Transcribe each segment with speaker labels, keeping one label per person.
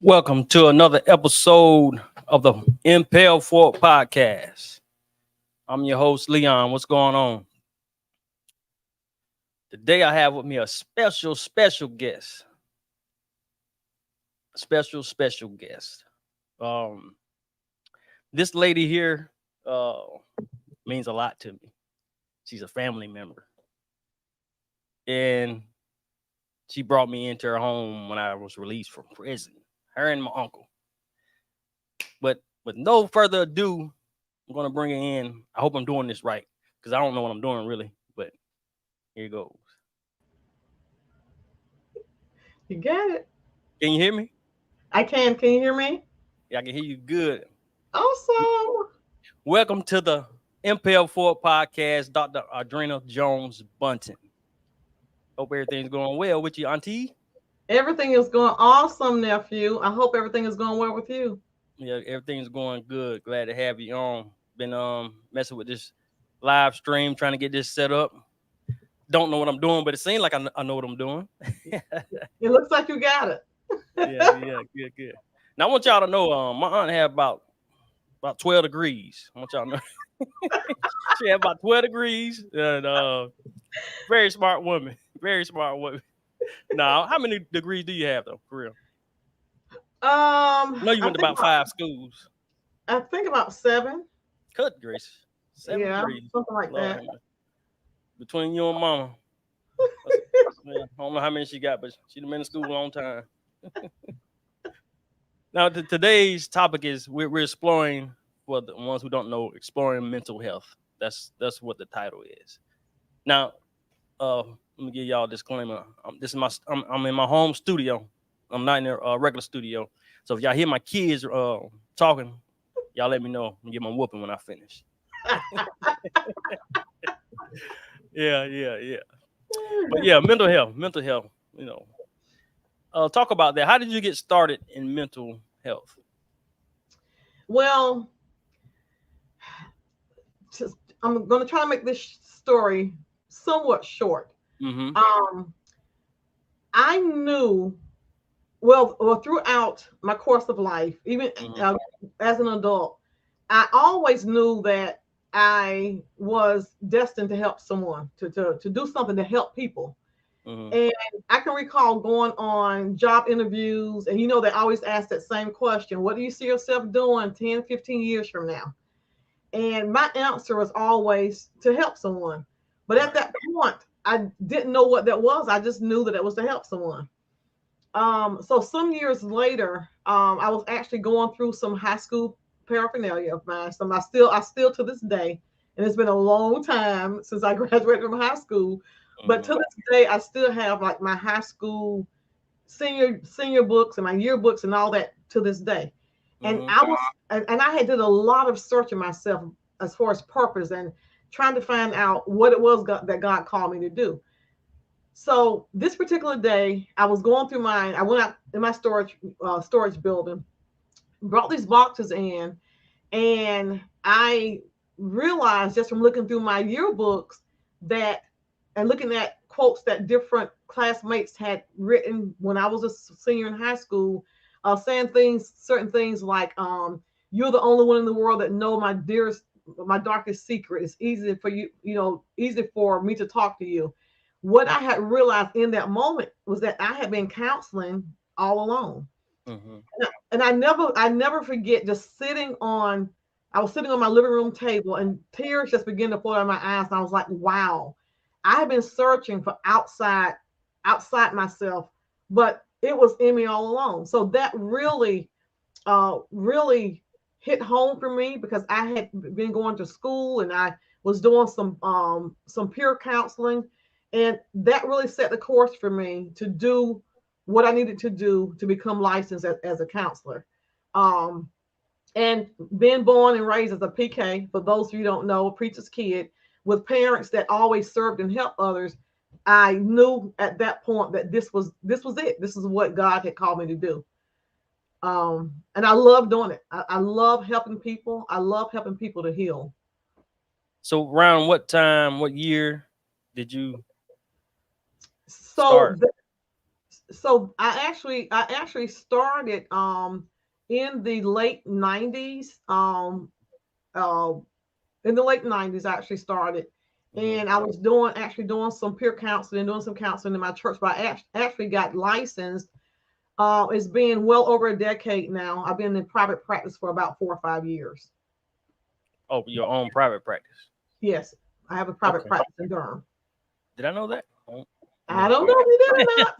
Speaker 1: Welcome to another episode of the Impel podcast. I'm your host, Leon. What's going on? Today I have with me a special guest. Special guest. Um, this lady here means a lot to me. She's a family member. And she brought me into her home when I was released from prison. Her and my uncle. But with no further ado, I'm going to bring her in. I hope I'm doing this right because I don't know what I'm doing really, but here goes.
Speaker 2: You got it.
Speaker 1: Can you hear me?
Speaker 2: I can. Can you hear me?
Speaker 1: Yeah, I can hear you good.
Speaker 2: Awesome.
Speaker 1: Welcome to the Impel podcast, Dr. Audrina Bunton. Hope everything's going well with you, Auntie.
Speaker 2: Everything is going awesome, nephew. I hope everything is going well with you.
Speaker 1: Yeah, everything's going good. Glad to have you on. Been messing with this live stream, trying to get this set up. Don't know what I'm doing, but it seems like I know what I'm doing.
Speaker 2: It looks like you got it.
Speaker 1: yeah, good. Now I want y'all to know, my aunt had about 12 degrees. I want y'all to know. She had about 12 degrees, and very smart woman. Very smart woman. Now, how many degrees do you have though, for real? I know you went to about 5 schools.
Speaker 2: I think about 7.
Speaker 1: Good grace. 7 degrees.
Speaker 2: Something like
Speaker 1: Lord,
Speaker 2: that.
Speaker 1: between you and mama. I don't know how many she got, but she's been in school a long time. Now, today's topic is we're exploring, for the ones who don't know, exploring mental health. That's what the title is. Now, let me give y'all a disclaimer. I'm in my home studio. I'm not in a regular studio. So if y'all hear my kids talking, y'all let me know and give my whooping when I finish. Yeah. But yeah, mental health. You know, talk about that. How did you get started in mental health?
Speaker 2: Well, I'm going to try to make this story somewhat short.
Speaker 1: Mm-hmm.
Speaker 2: I knew, well, throughout my course of life, even as an adult, I always knew that I was destined to help someone, to do something to help people.
Speaker 1: Mm-hmm.
Speaker 2: And I can recall going on job interviews, and they always ask that same question: what do you see yourself doing 10, 15 years from now? And my answer was always to help someone. But at that point, I didn't know what that was. I just knew that it was to help someone. So some years later, I was actually going through some high school paraphernalia of mine. So I still to this day, and it's been a long time since I graduated from high school, but to this day, I still have like my high school senior books and my yearbooks and all that to this day. And I had did a lot of searching myself as far as purpose and trying to find out what it was that God called me to do. So this particular day, I was going through I went out in my storage building, brought these boxes in, and I realized just from looking through my yearbooks and looking at quotes that different classmates had written when I was a senior in high school, saying certain things like, "You're the only one in the world that know my darkest secret. It's easy for you, easy for me to talk to you." What I had realized in that moment was that I had been counseling all along.
Speaker 1: Mm-hmm.
Speaker 2: And I never forget just I was sitting on my living room table and tears just began to flow out of my eyes. And I was like, wow, I have been searching for outside myself, but it was in me all along. So that really hit home for me because I had been going to school and I was doing some peer counseling, and that really set the course for me to do what I needed to do to become licensed as a counselor. And being born and raised as a PK, for those of you who don't know, a preacher's kid with parents that always served and helped others, I knew at that point that this was it. This is what God had called me to do. And I love doing it. I love helping people. I love helping people to heal.
Speaker 1: So around what time, what year did you
Speaker 2: So
Speaker 1: start?
Speaker 2: So I actually started in the late 90s. Uh, in the late 90s, I actually started.
Speaker 1: Mm-hmm.
Speaker 2: And I was doing some peer counseling, doing some counseling in my church, but I actually got licensed. It's been well over a decade now. I've been in private practice for about 4 or 5 years.
Speaker 1: Oh, your own private practice.
Speaker 2: Yes, I have a private
Speaker 1: Okay.
Speaker 2: practice in Durham.
Speaker 1: Did I know that? Oh,
Speaker 2: I
Speaker 1: no.
Speaker 2: don't know if you did or not.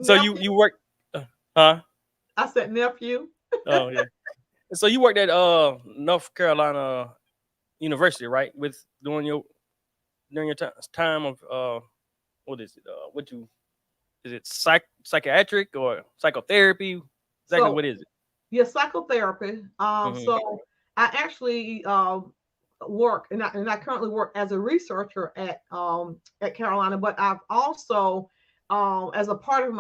Speaker 1: So you
Speaker 2: Nephew.
Speaker 1: work, huh?
Speaker 2: I said nephew.
Speaker 1: Oh yeah. So you worked at North Carolina University, right? With during your time of what is it? What you is it psychiatric or psychotherapy? Exactly
Speaker 2: So
Speaker 1: what is it?
Speaker 2: yeah, psychotherapy.
Speaker 1: Mm-hmm.
Speaker 2: So I actually work, and I currently work as a researcher at Carolina, but I've also, as a part of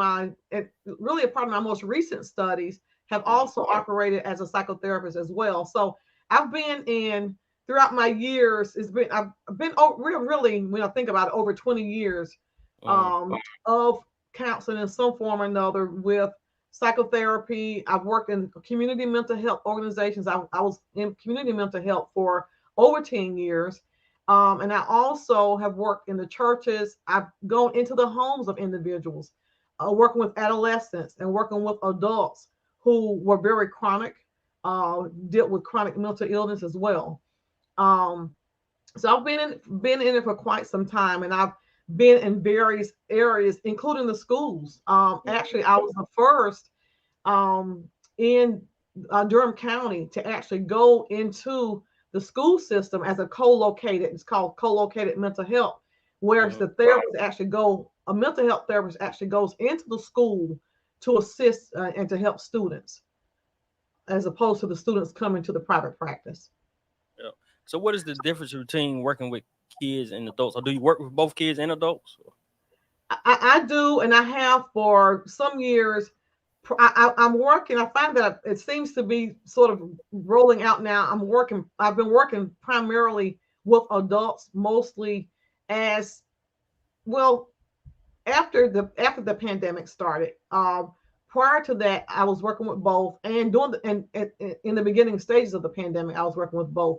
Speaker 2: really a part of my most recent studies, have
Speaker 1: Mm-hmm.
Speaker 2: also operated as a psychotherapist as well. So I've been in throughout my years. I've been really, when I think about it, over 20 years
Speaker 1: Mm-hmm.
Speaker 2: um, of counseling in some form or another with psychotherapy. I've worked in community mental health organizations. I was in community mental health for over 10 years. And I also have worked in the churches. I've gone into the homes of individuals, working with adolescents and working with adults who were very chronic, dealt with chronic mental illness as well. Um, so I've been in it for quite some time, and I've been in various areas, including the schools. Actually, I was the first um, in Durham County to actually go into the school system as a co-located. It's called co-located mental health, whereas
Speaker 1: Mm-hmm.
Speaker 2: the therapist actually a mental health therapist actually goes into the school to assist and to help students, as opposed to the students coming to the private practice.
Speaker 1: Yeah. So what is the difference between working with kids and adults, or do you work with both kids and adults?
Speaker 2: I do, and I have for some years. I'm working. I find that it seems to be sort of rolling out now. I've been working primarily with adults, mostly as well after the pandemic started. Prior to that, I was working with both, and and in the beginning stages of the pandemic, I was working with both.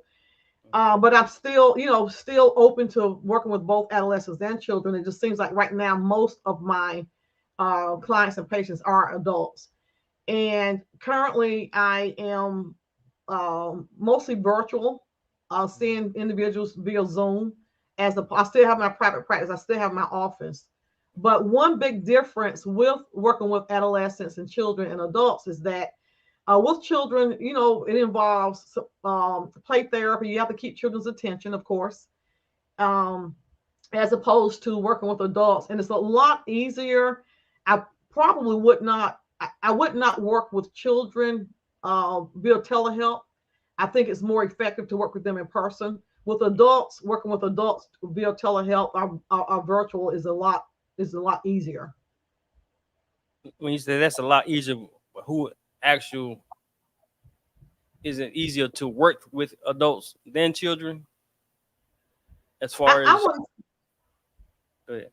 Speaker 2: But I'm still, still open to working with both adolescents and children. It just seems like right now, most of my clients and patients are adults. And currently, I am mostly virtual, seeing individuals via Zoom. I still have my private practice, I still have my office. But one big difference with working with adolescents and children and adults is that with children, it involves play therapy. You have to keep children's attention, of course, um, as opposed to working with adults. And it's a lot easier. I probably would not, I would not work with children via telehealth. I think it's more effective to work with them in person. With adults, working with adults via telehealth or virtual is a lot easier.
Speaker 1: When you say that's a lot easier, who actual is it easier to work with adults than children as
Speaker 2: I,
Speaker 1: far
Speaker 2: I
Speaker 1: as
Speaker 2: wouldn't
Speaker 1: go ahead.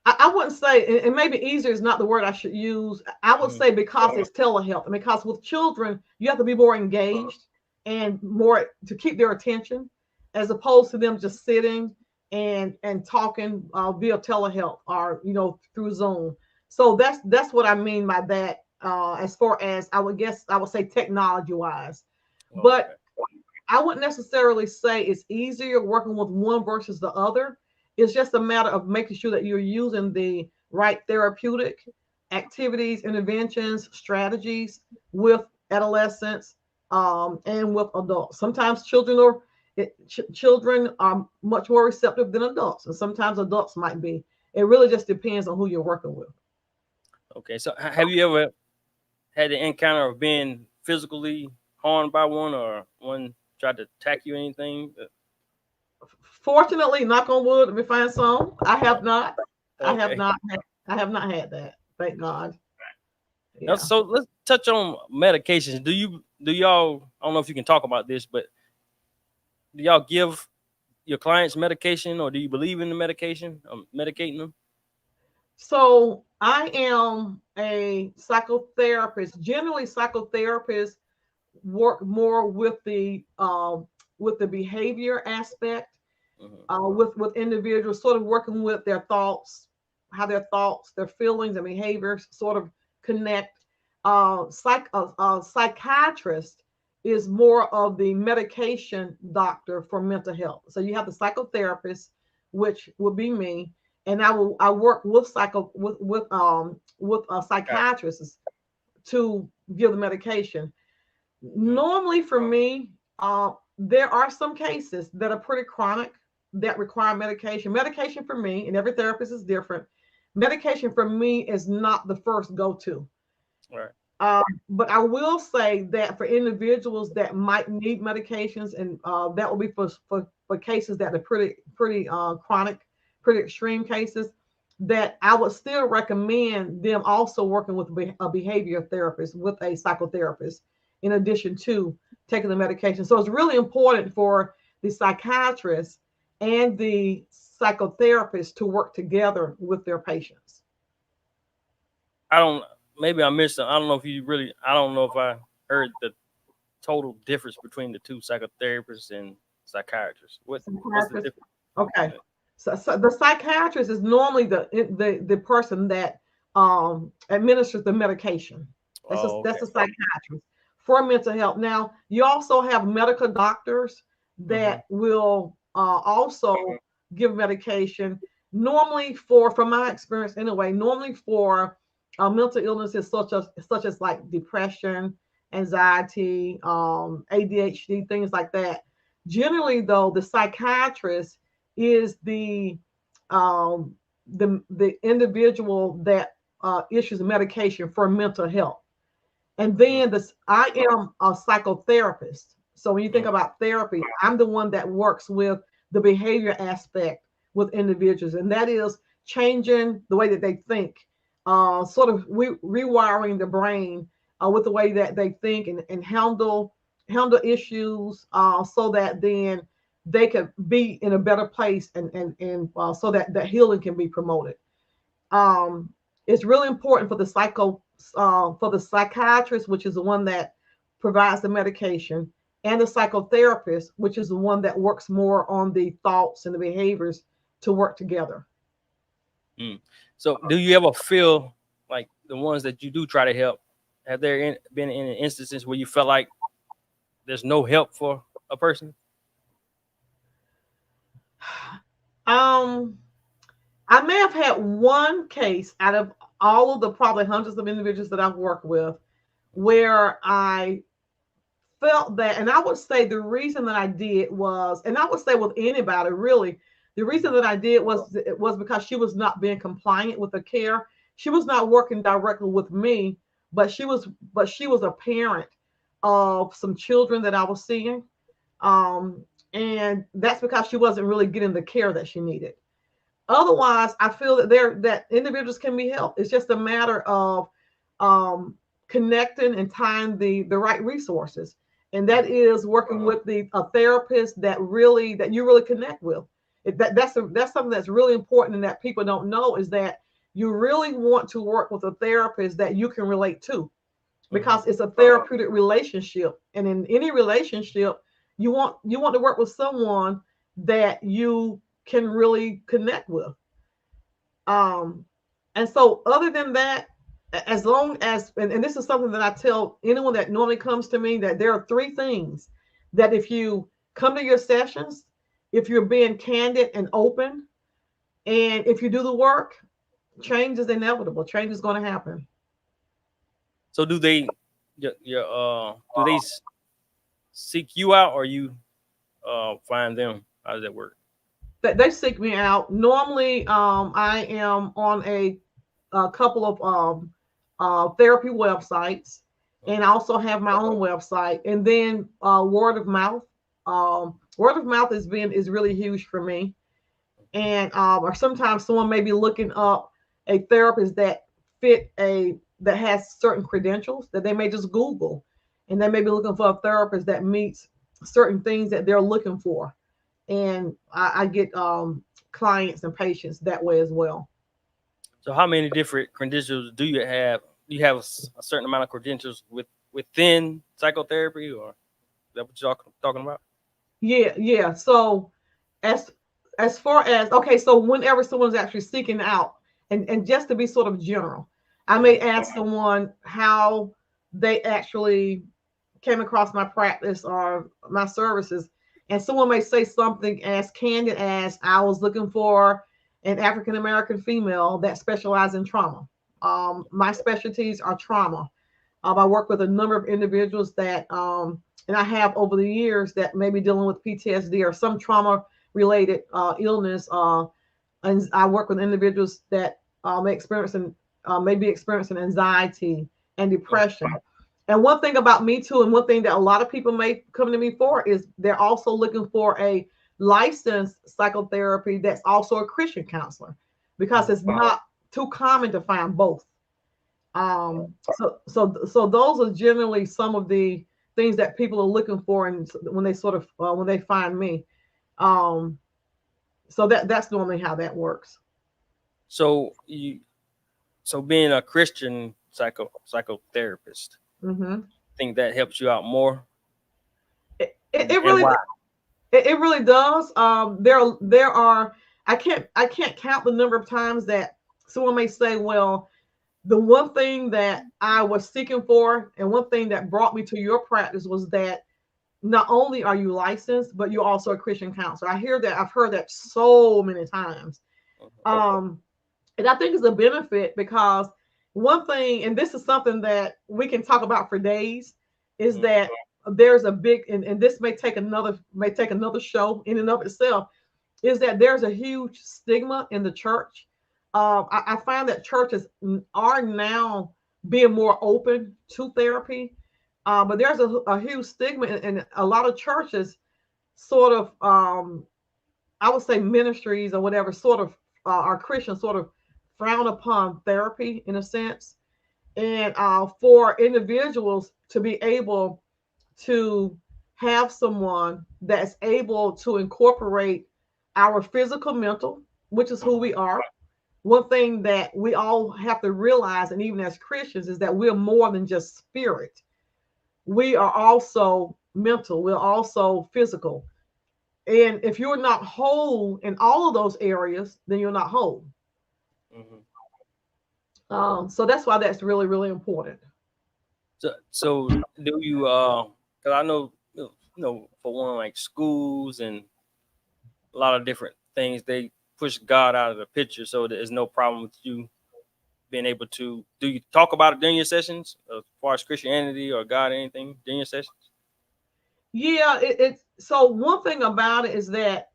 Speaker 2: I wouldn't say, and maybe easier is not the word I should use. I would
Speaker 1: Mm-hmm.
Speaker 2: say because it's telehealth, and because with children, you have to be more engaged and more to keep their attention, as opposed to them just sitting and talking via telehealth or through Zoom. So that's what I mean by that. As far as I would say technology wise, but
Speaker 1: Okay.
Speaker 2: I wouldn't necessarily say it's easier working with one versus the other. It's just a matter of making sure that you're using the right therapeutic activities, interventions, strategies with adolescents and with adults. Sometimes children are much more receptive than adults, and sometimes adults might be. It really just depends on who you're working with.
Speaker 1: Okay. So have you ever had the encounter of being physically harmed by one, or one tried to attack you or anything?
Speaker 2: Fortunately, knock on wood, let me find some. I have
Speaker 1: Oh,
Speaker 2: not. I have
Speaker 1: okay.
Speaker 2: not. I have not had that. Thank God.
Speaker 1: Now,
Speaker 2: Yeah.
Speaker 1: so let's touch on medications. Do y'all? I don't know if you can talk about this, but do y'all give your clients medication, or do you believe in the medication, medicating them?
Speaker 2: So I am a psychotherapist. Generally, psychotherapists work more with the behavior aspect,
Speaker 1: Hmm.
Speaker 2: with individuals, sort of working with their thoughts, how their thoughts, their feelings, and behaviors sort of connect. Psychiatrist is more of the medication doctor for mental health. So you have the psychotherapist, which would be me, and I work with
Speaker 1: Gotcha.
Speaker 2: psychiatrists to give the medication.
Speaker 1: Mm.
Speaker 2: Normally, for me, there are some cases that are pretty chronic that require medication. Medication for me, and every therapist is different. Medication for me is not the first go to.
Speaker 1: Right.
Speaker 2: But I will say that for individuals that might need medications, and that will be for cases that are pretty chronic, pretty extreme cases, that I would still recommend them also working with a behavior therapist, with a psychotherapist, in addition to taking the medication. So it's really important for the psychiatrist and the psychotherapist to work together with their patients.
Speaker 1: I don't. Maybe I missed. I don't know if you really. I don't know if I heard the total difference between the two, psychotherapists and psychiatrists. What's the
Speaker 2: Psychiatrist.
Speaker 1: difference?
Speaker 2: Okay.
Speaker 1: Uh,
Speaker 2: So the psychiatrist is normally the person that administers the medication.
Speaker 1: Oh,
Speaker 2: That's
Speaker 1: okay.
Speaker 2: a psychiatrist for mental health. Now you also have medical doctors
Speaker 1: Hmm.
Speaker 2: that will also give medication. Normally, for from my experience anyway, normally for mental illnesses such as like depression, anxiety, ADHD, things like that. Generally, though, the psychiatrist is the individual that issues medication for mental health. And then this, I am a psychotherapist. So when you think
Speaker 1: Mm-hmm.
Speaker 2: about therapy, I'm the one that works with the behavior aspect with individuals, and that is changing the way that they think, sort of rewiring the brain with the way that they think and handle issues, so that then they could be in a better place, and so that healing can be promoted. um, it's really important for for the psychiatrist, which is the one that provides the medication, and the psychotherapist, which is the one that works more on the thoughts and the behaviors, to work together.
Speaker 1: Mm. So, do you ever feel like the ones that you do try to help? Have there been any instances where you felt like there's no help for a person?
Speaker 2: Um, I may have had one case out of all of the probably hundreds of individuals that I've worked with where I felt that, and I would say the reason that I did was, and I would say with anybody really, the reason that I did was because she was not being compliant with the care. She was not working directly with me, but she was a parent of some children that I was seeing, um, and that's because she wasn't really getting the care that she needed. Otherwise, I feel that individuals can be helped. It's just a matter of um, connecting and tying the right resources, and that is working with the a therapist that you really connect with. That's something that's really important and that people don't know, is that you really want to work with a therapist that you can relate to,
Speaker 1: Mm-hmm.
Speaker 2: because it's a therapeutic relationship, and in any relationship, you want to work with someone that you can really connect with. um and so, other than that, as long as, and this is something that I tell anyone that normally comes to me, that there are three things that if you come to your sessions, if you're being candid and open, and if you do the work, change is inevitable. Change is going to happen.
Speaker 1: So, do they, do they seek you out, or you find them? How does that work?
Speaker 2: That they seek me out. Normally, I am on a couple of therapy websites, and I also have my own website. And then word of mouth. Word of mouth is really huge for me. And or sometimes someone may be looking up a therapist that has certain credentials that they may just Google, and they may be looking for a therapist that meets certain things that they're looking for, and I get clients and patients that way as well.
Speaker 1: So how many different credentials do you have? Do you have a certain amount of credentials within psychotherapy, or is that what y'all talking about?
Speaker 2: Yeah, yeah. So as as far as okay, so whenever someone's actually seeking out, and just to be sort of general, I may
Speaker 1: Mhm.
Speaker 2: ask someone how they actually came across my practice or my services, and someone may say something as candid as I was looking for an African American female that specialized in trauma. My specialties are trauma. I work with a number of individuals that, and I have over the years that may be dealing with PTSD or some trauma related illness. And I work with individuals that may be experiencing anxiety and depression. And one thing about me too, and one thing that a lot of people may come to me for is they're also looking for a licensed psychotherapy that's also a Christian counselor because it's not too common to find both. So those are generally some of the things that people are looking for, and when they sort of when they find me. Um, so that's normally how that works.
Speaker 1: So so being a Christian psychotherapist,
Speaker 2: Hmm.
Speaker 1: think that helps you out more,
Speaker 2: It
Speaker 1: and
Speaker 2: really
Speaker 1: why?
Speaker 2: it really does. There are I can't count the number of times that someone may say, well, the one thing that I was seeking for and one thing that brought me to your practice was that not only are you licensed, but you're also a Christian counselor. I hear that. I've heard that so many times. Um, and I think it's a benefit because one thing, and this is something that we can talk about for days, is
Speaker 1: Mhm.
Speaker 2: that there's a big, and this may take another show in and of itself, is that there's a huge stigma in the church. I find that churches are now being more open to therapy, but there's a huge stigma, and a lot of churches sort of, I would say ministries or whatever, sort of our Christians sort of frown upon therapy in a sense, and for individuals to be able to have someone that's able to incorporate our physical, mental, which is who we are. One thing that we all have to realize, and even as Christians, is that we're more than just spirit. We are also mental, we're also physical. And if you're not whole in all of those areas, then you're not whole.
Speaker 1: Mhm.
Speaker 2: So that's why that's really, really important.
Speaker 1: So do you? Because I know for one, like schools and a lot of different things, they push God out of the picture, so there's no problem with you being able to. Do you talk about it during your sessions, as far as Christianity or God, or anything during your sessions?
Speaker 2: Yeah, it's so one thing about it is that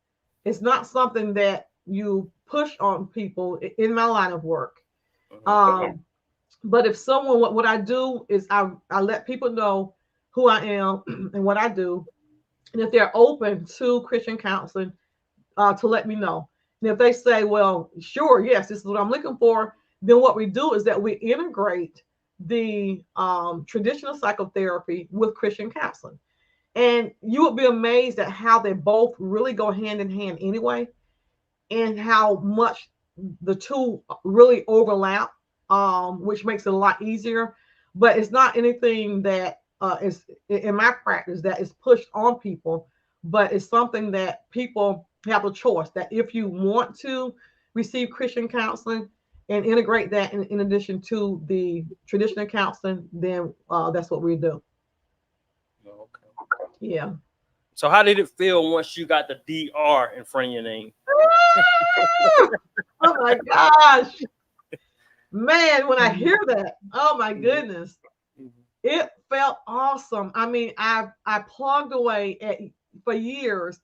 Speaker 2: it's not something that you push on people in my line of work.
Speaker 1: Hmm.
Speaker 2: Um, but if someone, what I do is I let people know who I am and what I do, and if they're open to Christian counseling, to let me know. And if they say, well, sure, yes, this is what I'm looking for, then what we do is that we integrate the traditional psychotherapy with Christian counseling. And you would be amazed at how they both really go hand in hand anyway, and how much the two really overlap, which makes it a lot easier. But it's not anything that is in my practice that is pushed on people, but it's something that people have a choice that if you want to receive Christian counseling and integrate that in addition to the traditional counseling, then that's what we do.
Speaker 1: Okay.
Speaker 2: Yeah.
Speaker 1: So how did it feel once you got the DR in front of your name?
Speaker 2: Oh my gosh. Man, when I hear
Speaker 1: Mhm.
Speaker 2: that, oh my goodness,
Speaker 1: Mhm.
Speaker 2: it felt awesome. I mean, I plugged away for years,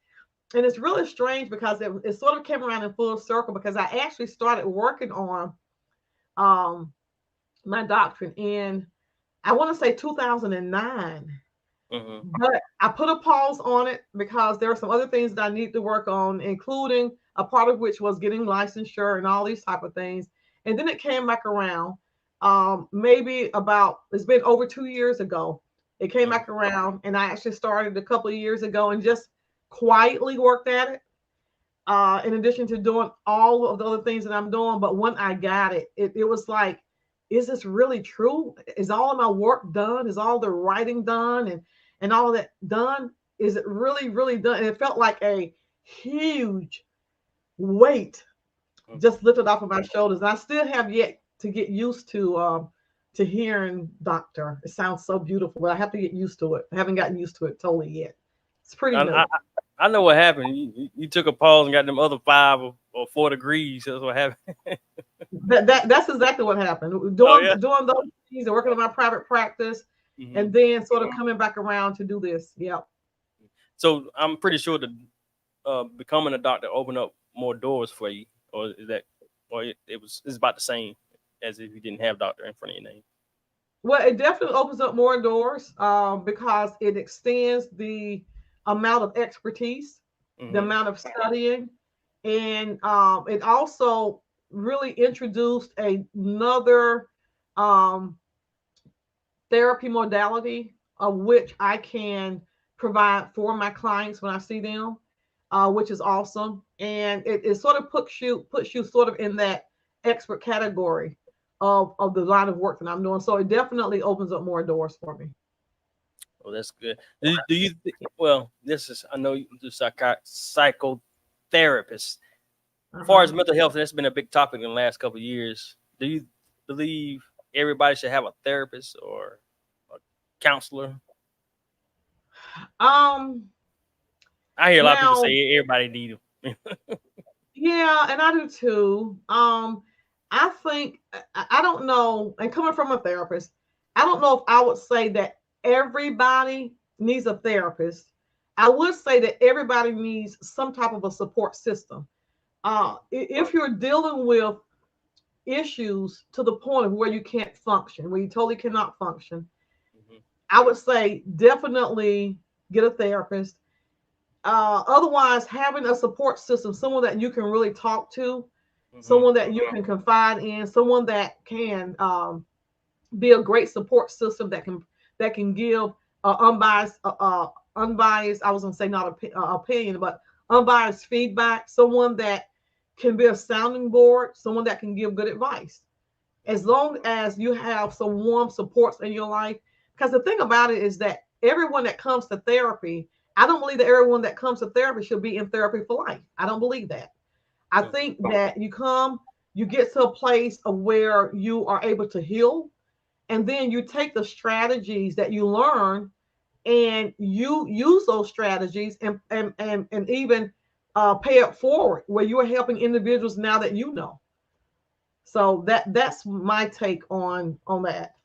Speaker 2: and it's really strange because it sort of came around in full circle because I actually started working on um my doctrine in, I want to say, 2009.
Speaker 1: Mhm.
Speaker 2: But I put a pause on it because there are some other things that I need to work on, including a part of which was getting licensure and all these type of things. And then it came back around. Maybe about, it's been over 2 years ago. It came
Speaker 1: Mhm.
Speaker 2: back around, and I actually started a couple of years ago and just quietly worked at it. in addition to doing all of the other things that I'm doing. But when I got it, it was like, is this really true? Is all of my work done? Is all the writing done and all of that done? Is it really, really done? And it felt like a huge weight just lifted off of my shoulders. And I still have yet to get used to hearing doctor. It sounds so beautiful, but I have to get used to it. I haven't gotten used to it totally yet. It's pretty
Speaker 1: I,
Speaker 2: new.
Speaker 1: I, I know what happened. You took a pause and got them other 5 or 4 degrees. That's what happened.
Speaker 2: That's exactly what happened.
Speaker 1: Oh yeah.
Speaker 2: Doing those things and working on my private practice,
Speaker 1: Hmm.
Speaker 2: and then sort of coming back around to do this. Yeah.
Speaker 1: So I'm pretty sure that becoming a doctor opened up more doors for you, or is that, or it's about the same as if you didn't have doctor in front of your name.
Speaker 2: Well, it definitely opens up more doors because it extends the amount of expertise, the
Speaker 1: Hmm.
Speaker 2: amount of studying, and it also really introduced another um, therapy modality of which I can provide for my clients when I see them, which is awesome. And it sort of puts you sort of in that expert category of the line of work that I'm doing. So it definitely opens up more doors for me.
Speaker 1: Oh, that's good. Well, this is, I know you're a psychotherapist. As far
Speaker 2: Uh-huh.
Speaker 1: as mental health, that's been a big topic in the last couple of years. Do you believe everybody should have a therapist or a counselor?
Speaker 2: Um.
Speaker 1: I hear a lot of people
Speaker 2: Now,
Speaker 1: say everybody need them.
Speaker 2: yeah, and I do too. I think I don't know, and coming from a therapist, I don't know if I would say that everybody needs a therapist. I would say that everybody needs some type of a support system. If you're dealing with issues to the point of where you can't function, where you totally cannot function,
Speaker 1: Hmm.
Speaker 2: I would say definitely get a therapist. Otherwise, having a support system, someone that you can really talk to,
Speaker 1: Hmm.
Speaker 2: someone that you can confide in, someone that can be a great support system that can give unbiased. I was gonna say not opinion, but unbiased feedback. Someone that can be a sounding board. Someone that can give good advice. As long as you have some warm supports in your life, because the thing about it is that everyone that comes to therapy, I don't believe that everyone that comes to therapy should be in therapy for life. I don't believe that. I think that you get to a place of where you are able to heal, and then you take the strategies that you learn and you use those strategies and even pay it forward where you are helping individuals now that you know. So that's my take on that.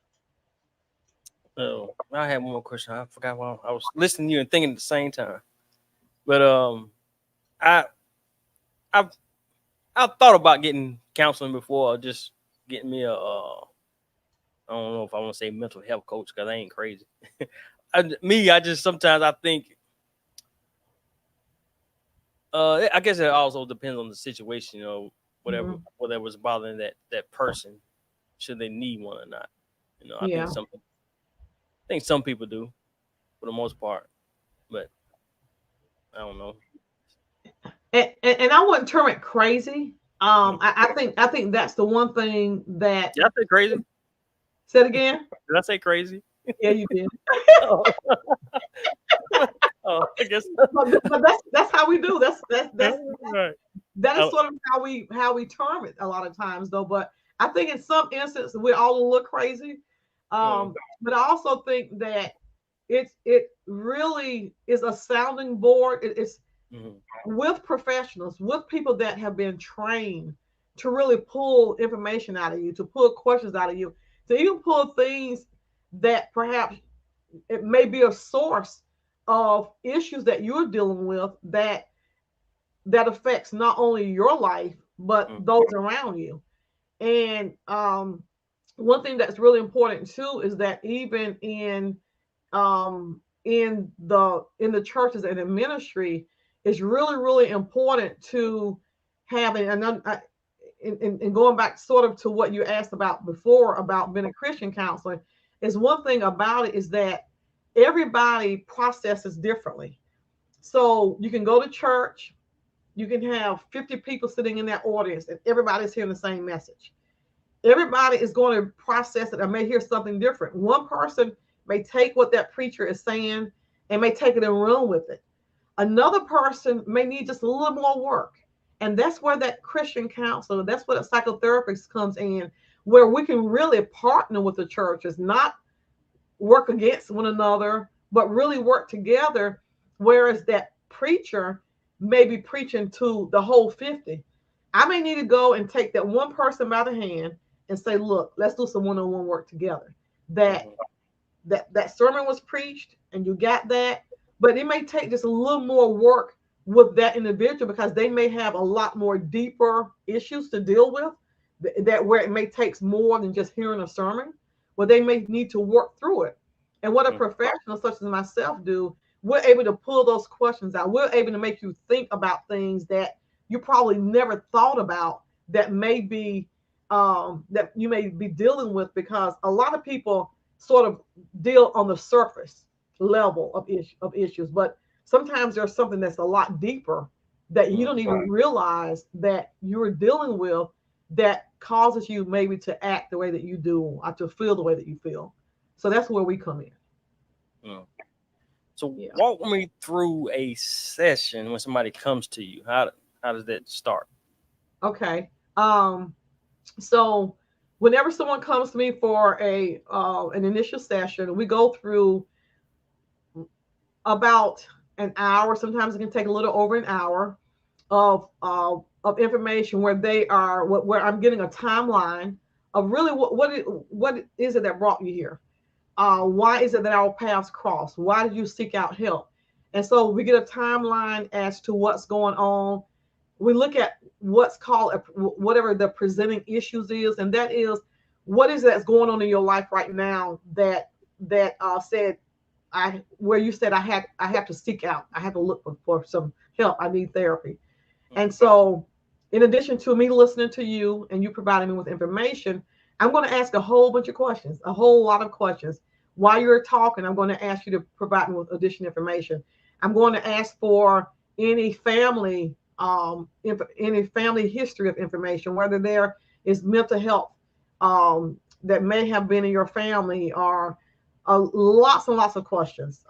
Speaker 1: Oh, I had one more question. I forgot why I was listening to you and thinking at the same time. But I I've I've thought about getting counseling before, or just getting me a I don't know if I want to say mental health coach because I ain't crazy. I just sometimes I think I guess it also depends on the situation,
Speaker 2: Hmm.
Speaker 1: whatever's bothering that person, should they need one or not.
Speaker 2: Yeah.
Speaker 1: I think some people do for the most part, but I don't know.
Speaker 2: And I wouldn't term it crazy.
Speaker 1: Mhm.
Speaker 2: I think that's the one thing that
Speaker 1: Did I say crazy?
Speaker 2: said again.
Speaker 1: Did I say crazy?
Speaker 2: Yeah, you did.
Speaker 1: Oh, oh, I guess.
Speaker 2: But that's how we do.
Speaker 1: Right.
Speaker 2: That is
Speaker 1: Oh,
Speaker 2: sort of how we term it a lot of times though. But I think in some instances we're all a little crazy.
Speaker 1: mm,
Speaker 2: But I also think that it really is a sounding board. It's
Speaker 1: mhm,
Speaker 2: with professionals, with people that have been trained to really pull information out of you, to pull questions out of you, to even pull things that perhaps it may be a source of issues that you're dealing with that affects not only your life but
Speaker 1: mm,
Speaker 2: those around you. And one thing that's really important too is that even in the churches and in ministry, it's really really important to have and going back sort of to what you asked about before about being a Christian counselor, is one thing about it is that everybody processes differently. So you can go to church you can have 50 people sitting in that audience and everybody's hearing the same message. Everybody is going to process it and may hear something different. One person may take what that preacher is saying and may take it and run with it. Another person may need just a little more work. And that's where that Christian counselor, that's where the psychotherapist comes in, where we can really partner with the churches, not work against one another, but really work together. Whereas that preacher may be preaching to the whole 50. I may need to go and take that one person by the hand and say, look, let's do some one-on-one work together. That
Speaker 1: Mhm.
Speaker 2: that sermon was preached and you got that, but it may take just a little more work with that individual because they may have a lot more deeper issues to deal with, that where it may take more than just hearing a sermon, where they may need to work through it. And what a
Speaker 1: Mhm.
Speaker 2: professional such as myself do, we're able to pull those questions out. We're able to make you think about things that you probably never thought about, that may be that you may be dealing with, because a lot of people sort of deal on the surface level of issues, but sometimes there's something that's a lot deeper that you don't
Speaker 1: Mhm.
Speaker 2: even realize that you're dealing with, that causes you maybe to act the way that you do or to feel the way that you feel. So that's where we come in.
Speaker 1: Mhm. So
Speaker 2: Yeah.
Speaker 1: walk me through a session when somebody comes to you. How does that start?
Speaker 2: Okay. So whenever someone comes to me for a an initial session, we go through about an hour. Sometimes it can take a little over an hour of information where they are, where I'm getting a timeline of really what is it that brought you here. Why is it that our paths cross? Why did you seek out help? And so we get a timeline as to what's going on. We look at what's called whatever the presenting issues is, and that is what is that's going on in your life right now that said I where you said I have to seek out, I have to look for some help, I need therapy. And
Speaker 1: Mhm.
Speaker 2: so, in addition to me listening to you and you providing me with information, I'm going to ask a whole bunch of questions, a whole lot of questions. While you're talking, I'm going to ask you to provide me with additional information. I'm going to ask for any family, any family history of information, whether there is mental health that may have been in your family, or lots and lots of questions.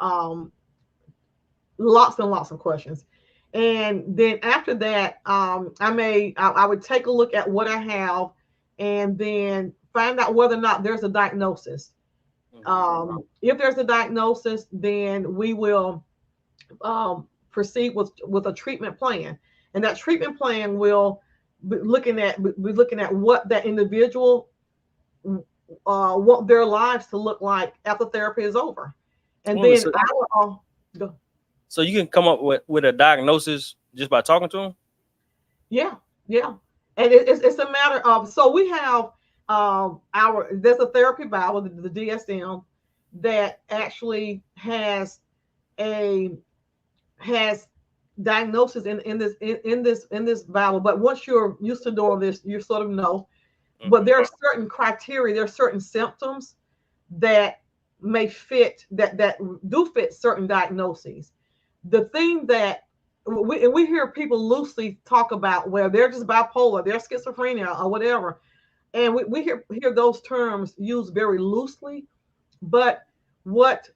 Speaker 2: Lots and lots of questions. And then after that, I would take a look at what I have, and then find out whether or not there's a diagnosis.
Speaker 1: Mhm.
Speaker 2: If there's a diagnosis, then we will proceed with a treatment plan, and that treatment plan will be looking at what that individual want their lives to look like after therapy is over, and
Speaker 1: Well,
Speaker 2: then
Speaker 1: so,
Speaker 2: I will.
Speaker 1: so you can come up with a diagnosis just by talking to them.
Speaker 2: Yeah, yeah. And it's a matter of, so we have our there's a therapy Bible, the DSM, that actually a has diagnosis in this Bible. But once you're used to doing this, you sort of know. But
Speaker 1: Mhm.
Speaker 2: there are certain criteria, there are certain symptoms that may fit, that do fit certain diagnoses. The thing that we hear people loosely talk about, where they're just bipolar, they're schizophrenia or whatever, and we hear those terms used very loosely. But what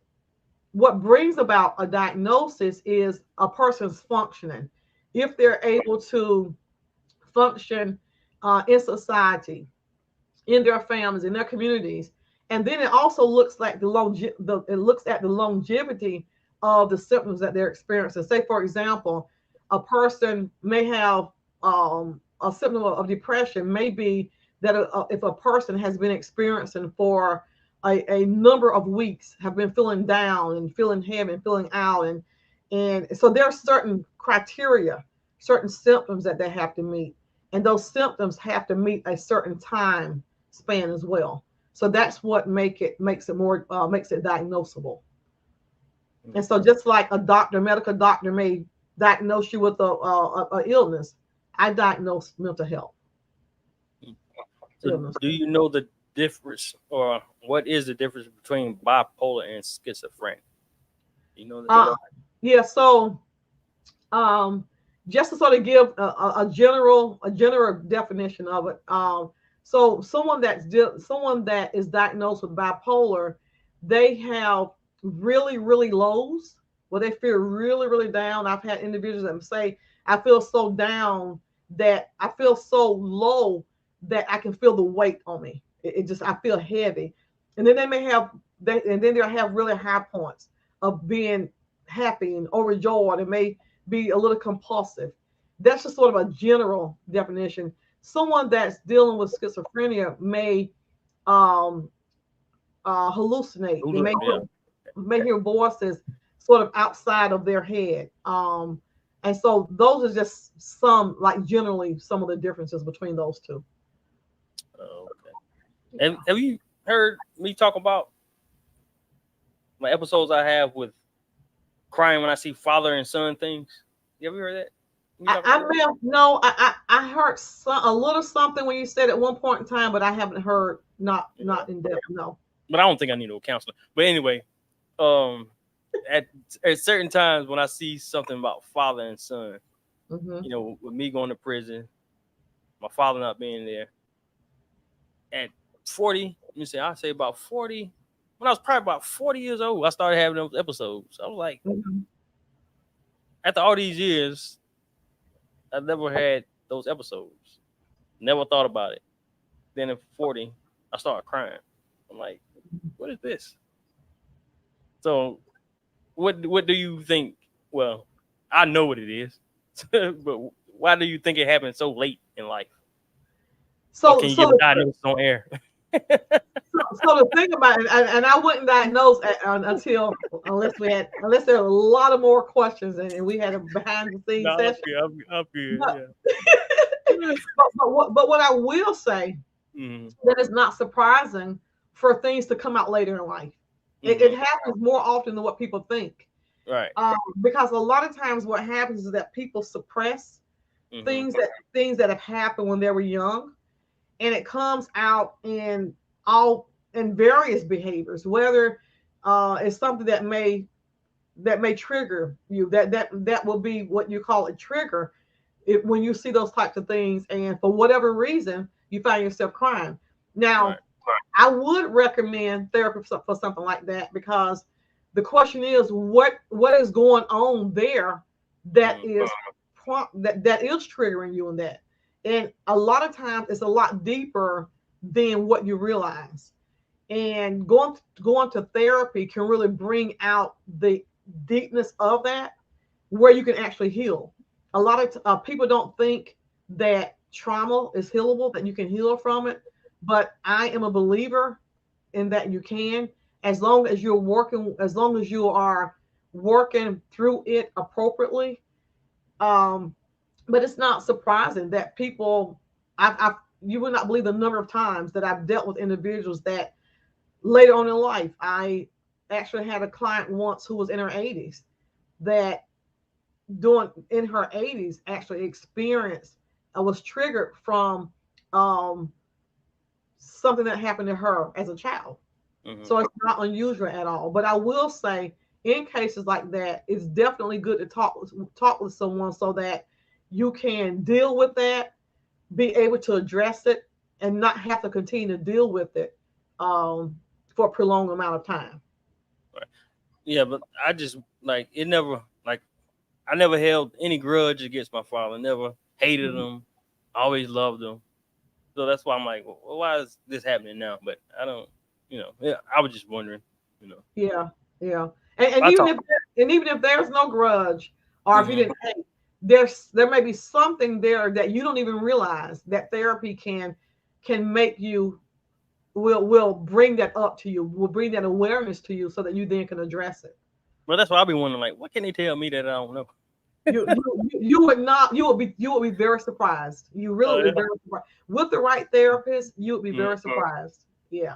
Speaker 2: what brings about a diagnosis is a person's functioning, if they're able to function in society, in their families, in their communities. And then it also looks like it looks at the longevity of the symptoms that they're experiencing. Say, for example, a person may have a symptom of depression. Maybe that if a person has been experiencing for a number of weeks, have been feeling down and feeling heavy and feeling out, and so there are certain criteria, certain symptoms that they have to meet, and those symptoms have to meet a certain time span as well. So that's what makes it diagnosable. And
Speaker 1: Mhm.
Speaker 2: so just like a doctor, medical doctor may diagnose you with a illness, I diagnose mental health
Speaker 1: So
Speaker 2: illness.
Speaker 1: do you know the difference, or what is the difference between bipolar and schizophrenia? You know the
Speaker 2: Uh,
Speaker 1: difference?
Speaker 2: yeah. So um, just to sort of give a general definition of it. So someone that is diagnosed with bipolar, they have really lows where they feel really down. I've had individuals that say, I feel so down that I feel so low that I can feel the weight on me. It just, I feel heavy. And then they'll have really high points of being happy and overjoyed. It may be a little compulsive. That's just sort of a general definition. Someone that's dealing with schizophrenia may um, hallucinate. They
Speaker 1: Yeah.
Speaker 2: may hear voices sort of outside of their head. And so those are just some, like generally, some of the differences between those two.
Speaker 1: Okay. Have you heard me talk about my episodes I have with crying when I see father and son things? You ever heard that?
Speaker 2: I may have, no, I heard a little something when you said at one point in time, but I haven't heard not in depth. No.
Speaker 1: But I don't think I need no counselor. But anyway, at certain times when I see something about father and son, you know, with me going to prison, my father not being there, at 40, let me say, I say about 40. When I was probably about 40 years old, I started having those episodes. I was like, after all these years, I never had those episodes. Never thought about it. Then at 40, I started crying. I'm like, what is this? So, what do you think? Well, I know what it is, but why do you think it happened so late in life? Or can you give a diagnosis on air?
Speaker 2: So the thing about it, and I wouldn't diagnose unless there are a lot of more questions and we had a behind the scenes session.
Speaker 1: Up here,
Speaker 2: But,
Speaker 1: yeah.
Speaker 2: but what I will say that is not surprising for things to come out later in life. It happens more often than what people think.
Speaker 1: Right.
Speaker 2: Because a lot of times what happens is that people suppress things that have happened when they were young, and it comes out in various behaviors, whether it's something that may trigger you, that will be what you call a trigger when you see those types of things, and for whatever reason you find yourself crying. Now, I would recommend therapy for something like that, because the question is what is going on there that is that is triggering you in that. And a lot of times it's a lot deeper than what you realize. And going to therapy can really bring out the deepness of that, where you can actually heal. A lot of people don't think that trauma is healable, that you can heal from it. But I am a believer in that you can, as long as you are working through it appropriately. But it's not surprising that people, you would not believe the number of times that I've dealt with individuals that later on in life. I actually had a client once who was in her 80s that in her 80s actually experienced, was triggered from something that happened to her as a child. So it's not unusual at all. But I will say, in cases like that, it's definitely good to talk with someone so that you can deal with that, be able to address it, and not have to continue to deal with it for a prolonged amount of time.
Speaker 1: Right. Yeah, but I just like it never like I never held any grudge against my father. Never hated him. Always loved him. So that's why I'm like, well, why is this happening now? But I don't, yeah, I was just wondering,
Speaker 2: Yeah. And even if there's no grudge, or if you didn't hate, there may be something there that you don't even realize that therapy can make you, will bring that up to you, will bring that awareness to you, so that you then can address it.
Speaker 1: Well, that's why I've been wondering, like, what can they tell me that I don't know?
Speaker 2: You would not. You would be very surprised. You really would be very surprised. With the right therapist, you would be very surprised. Yeah.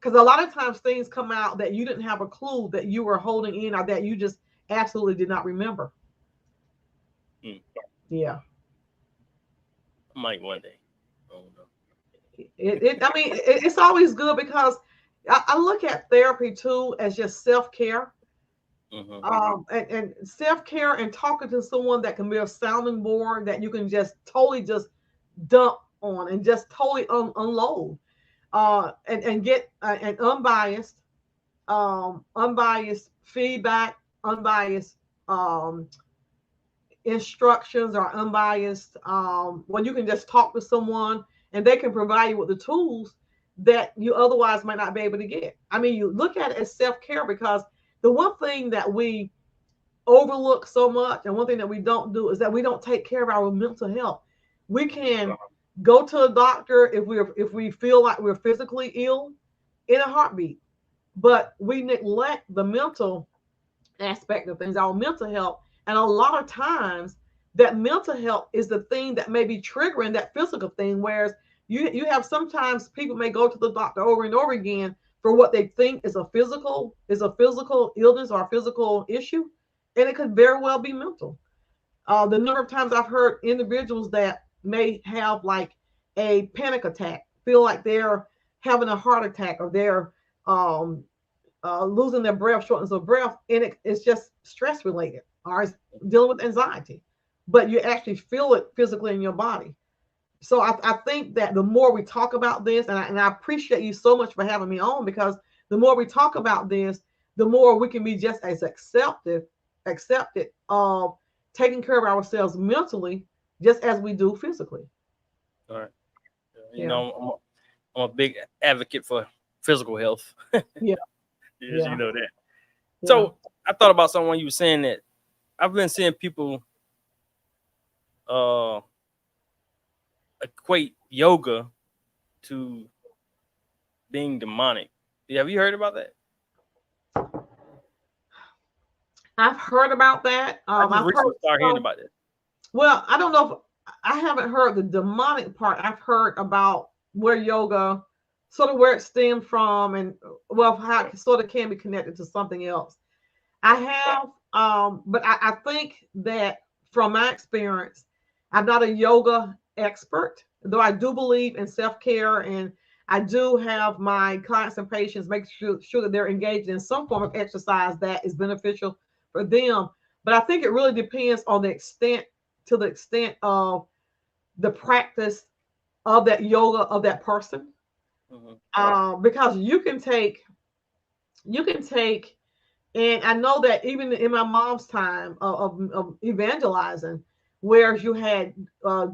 Speaker 2: Because a lot of times things come out that you didn't have a clue that you were holding in, or that you just absolutely did not remember. Yeah.
Speaker 1: I might one day. I don't know.
Speaker 2: It's always good, because I look at therapy too as just self-care.
Speaker 1: Mm-hmm.
Speaker 2: And self-care and talking to someone that can be a sounding board that you can just totally just dump on and just totally unload, and get an unbiased feedback, unbiased um, instructions, or unbiased, when you can just talk to someone and they can provide you with the tools that you otherwise might not be able to get. I mean, you look at it as self-care, because the one thing that we overlook so much, and one thing that we don't do, is that we don't take care of our mental health. We can go to a doctor if we feel like we're physically ill in a heartbeat, but we neglect the mental aspect of things, our mental health. And a lot of times, that mental health is the thing that may be triggering that physical thing. Whereas you have, sometimes people may go to the doctor over and over again for what they think is a physical illness or a physical issue, and it could very well be mental. The number of times I've heard individuals that may have like a panic attack feel like they're having a heart attack, or they're um, losing their breath, shortness of breath, and it's just stress related, or it's dealing with anxiety, but you actually feel it physically in your body. So I think that the more we talk about this, and I appreciate you so much for having me on, because the more we talk about this, the more we can be just as accepted of taking care of ourselves mentally, just as we do physically.
Speaker 1: All right. You
Speaker 2: Yeah,
Speaker 1: know, I'm a big advocate for physical health.
Speaker 2: yeah,
Speaker 1: Yes, you
Speaker 2: yeah,
Speaker 1: know that.
Speaker 2: yeah.
Speaker 1: So I thought about something when you were saying that. I've been seeing people uh equate yoga to being demonic. Yeah, have you heard about that?
Speaker 2: I've heard about that.
Speaker 1: I just
Speaker 2: I've heard
Speaker 1: recently started hearing
Speaker 2: some.
Speaker 1: about that.
Speaker 2: Well, I don't know if I haven't heard the demonic part. I've heard about where yoga, sort of where it stemmed from, and well, how it sort of can be connected to something else. I have, but I think that from my experience, I'm not a yoga expert, though I do believe in self care, and I do have my clients and patients make sure that they're engaged in some form of exercise that is beneficial for them. But I think it really depends on the extent of the practice of that yoga of that person,
Speaker 1: Mm-hmm.
Speaker 2: because you can take and I know that even in my mom's time of evangelizing, where you had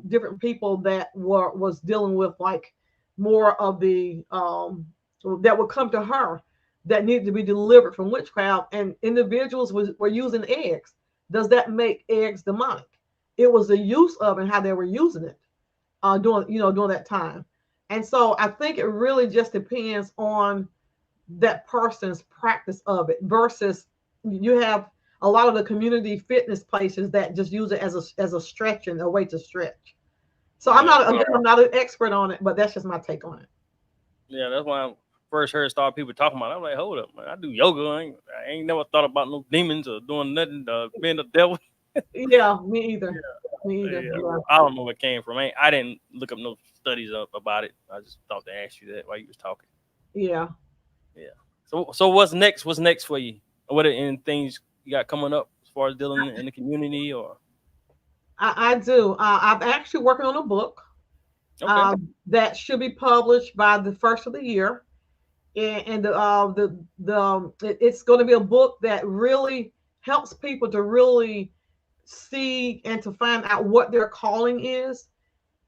Speaker 2: different people that was dealing with like more of the that would come to her that needed to be delivered from witchcraft, and individuals were using eggs. Does that make eggs demonic? It was the use of and how they were using it during that time. And so I think it really just depends on that person's practice of it, versus you have a lot of the community fitness places that just use it as a stretching, a way to stretch. So I'm
Speaker 1: Yeah,
Speaker 2: not again, I'm not an expert on it, but that's just my take on it.
Speaker 1: yeah. That's why I first heard start people talking about it. I'm like, hold up, man. I do yoga. I ain't never thought about no demons or doing nothing. Being the devil.
Speaker 2: Yeah, me either. Me either.
Speaker 1: Yeah,
Speaker 2: Yeah.
Speaker 1: I don't know where it came from. I didn't look up no studies up about it. I just thought to ask you that while you was talking.
Speaker 2: Yeah.
Speaker 1: Yeah. So what's next? What's next for you? What are any things you got coming up as far as dealing in the community or
Speaker 2: I do. I'm actually working on a book
Speaker 1: okay?
Speaker 2: that should be published by the first of the year, and it's going to be a book that really helps people to really see and to find out what their calling is.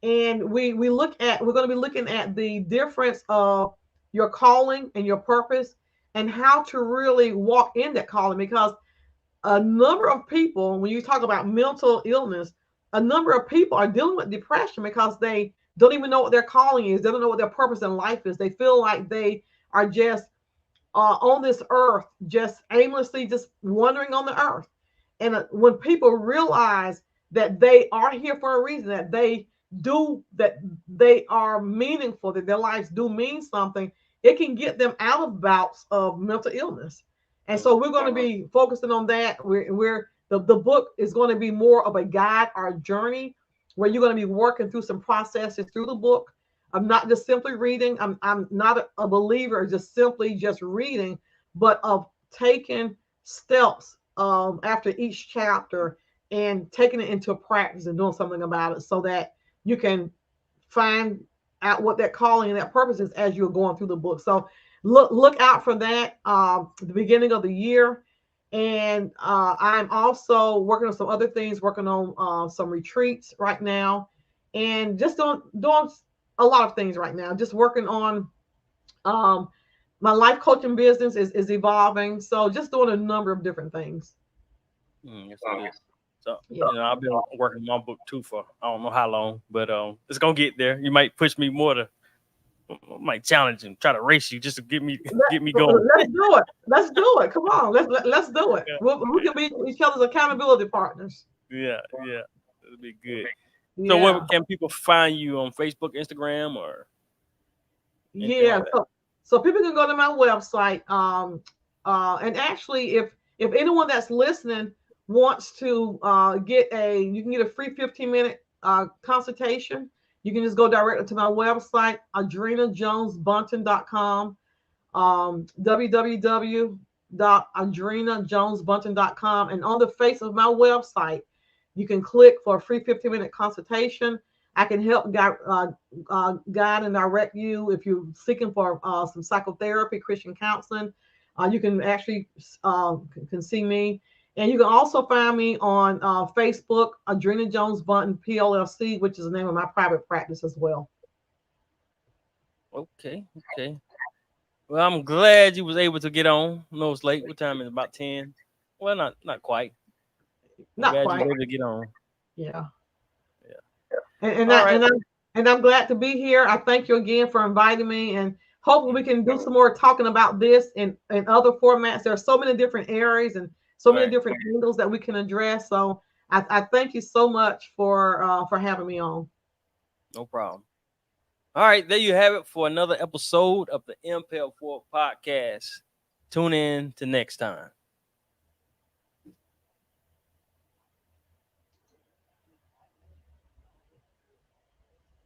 Speaker 2: And we're going to be looking at the difference of your calling and your purpose, and how to really walk in that calling, because a number of people, when you talk about mental illness, a number of people are dealing with depression because they don't even know what their calling is. They don't know what their purpose in life is. They feel like they are just on this earth, just aimlessly, just wandering on the earth. And when people realize that they are here for a reason, that they are meaningful, that their lives do mean something, it can get them out of bouts of mental illness. And so we're going to be focusing on that. The book is going to be more of a guide, our journey, where you're going to be working through some processes through the book. I'm not just simply reading. I'm not a believer of just simply just reading, but of taking steps after each chapter and taking it into practice and doing something about it so that you can find out what that calling and that purpose is as you're going through the book. So look out for that at the beginning of the year. And I'm also working on some other things, working on some retreats right now, and just doing a lot of things right now. Just working on um, my life coaching business is evolving. So just doing a number of different things.
Speaker 1: That's good. So,
Speaker 2: Yeah.
Speaker 1: I've been working on my book too for I don't know how long, but it's gonna get there. You might push me more to, might challenge and try to race you just to get me get me going.
Speaker 2: Let's do it. Let's do it. Come on. Let's do it.
Speaker 1: Yeah,
Speaker 2: We can be each other's accountability partners.
Speaker 1: yeah, yeah. It'll be good. So, where
Speaker 2: Yeah.
Speaker 1: can people find you on Facebook, Instagram, or anything
Speaker 2: Yeah.
Speaker 1: like that?
Speaker 2: So people can go to my website. And actually, if anyone that's listening wants to you can get a free 15-minute consultation. You can just go directly to my website, audrinajonesbunton.com, www.audrinajonesbunton.com. And on the face of my website, you can click for a free 15-minute consultation. I can help guide and direct you if you're seeking for some psychotherapy, Christian counseling. You can actually can see me. And you can also find me on Facebook, Audrina Jones Bunton PLLC, which is the name of my private practice as well.
Speaker 1: Okay, okay. Well, I'm glad you was able to get on. I know it's late. What time is it? About 10? Well, not quite. I'm
Speaker 2: Not
Speaker 1: glad you
Speaker 2: quite.
Speaker 1: was able to get on.
Speaker 2: Yeah.
Speaker 1: Yeah.
Speaker 2: And, and
Speaker 1: All
Speaker 2: I
Speaker 1: right.
Speaker 2: and I'm glad to be here. I thank you again for inviting me, and hopefully we can do some more talking about this in other formats. There are so many different areas and so many
Speaker 1: Right.
Speaker 2: different angles that we can address. So I thank you so much for having me on.
Speaker 1: No problem. All right, there you have it for another episode of the Impel 4 podcast. Tune in to next time.